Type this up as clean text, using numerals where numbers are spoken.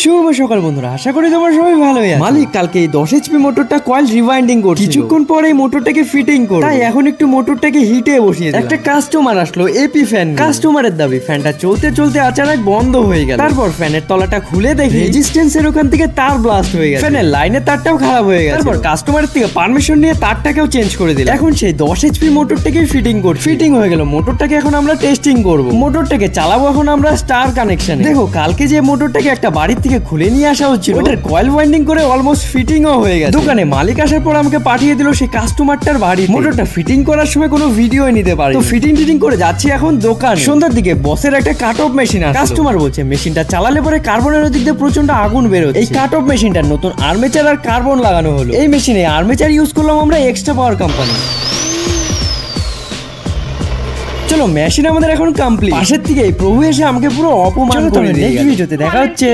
শুভ সকাল বন্ধুরা, আশা করি তোমরা সবাই ভালোই আছো। মালিক কালকে এই 10 HP মোটরটা কয়েল রিওয়াইন্ডিং করছিল, কিছুক্ষণ পরে মোটরটাকে ফিটিং করব, তাই এখন একটু মোটরটাকে হিটে বসিয়ে দিলাম। একটা কাস্টমার আসলো এপি ফ্যান, কাস্টমারের দাবি ফ্যানটা চলতে চলতে আচানক বন্ধ হয়ে গেল। তারপর ফ্যানের তলাটা খুলে দেখি রেজিস্ট্যান্সের ওখান থেকে তার ব্লাস্ট হয়ে গেছে, ফ্যানের লাইনের তারটাও খারাপ হয়ে গেছে। তারপর কাস্টমারের থেকে পারমিশন নিয়ে তারটাকেও চেঞ্জ করে দিলাম। এখন সেই 10 HP মোটরটাকে ফিটিং করছি, ফিটিং হয়ে গেল। মোটরটাকে এখন আমরা টেস্টিং করব, মোটরটাকে চালাবো এখন আমরা স্টার কানেকশনে। দেখো কালকে যে মোটরটাকে একটা বাড়ির থেকে খুলে নিয়ে আসা হচ্ছিল, ওটার কয়েল ওয়াইন্ডিং করে অলমোস্ট ফিটিংও হয়ে গেছে। দোকানে মালিক আসার পর আমাকে পাঠিয়ে দিল সেই কাস্টমারটার বাড়ি। মোটরটা ফিটিং করার সময় কোনো ভিডিও নিতে পারি, তো ফিটিং করে যাচ্ছি এখন দোকান। সন্ধ্যার দিকে বসের একটা কাট অফ মেশিন আসলো। কাস্টমার বলছে মেশিনটা চালালে পরে কার্বনের দিক দিয়ে প্রচন্ড আগুন বেরোচ্ছে। এই কাট অফ মেশিনটার নতুন আর্মেচার আর কার্বন লাগানো হলো। এই মেশিনে আর্মেচার ইউজ করলাম আমরা এক্সট্রা পাওয়ার কোম্পানি। চলো মেশিন আমাদের এখন কমপ্লিট। পাশের থেকে প্রভু এসে আমাকে পুরো অপমান করে দিয়েছে। নেক্সট ভিডিওতে দেখা হচ্ছে।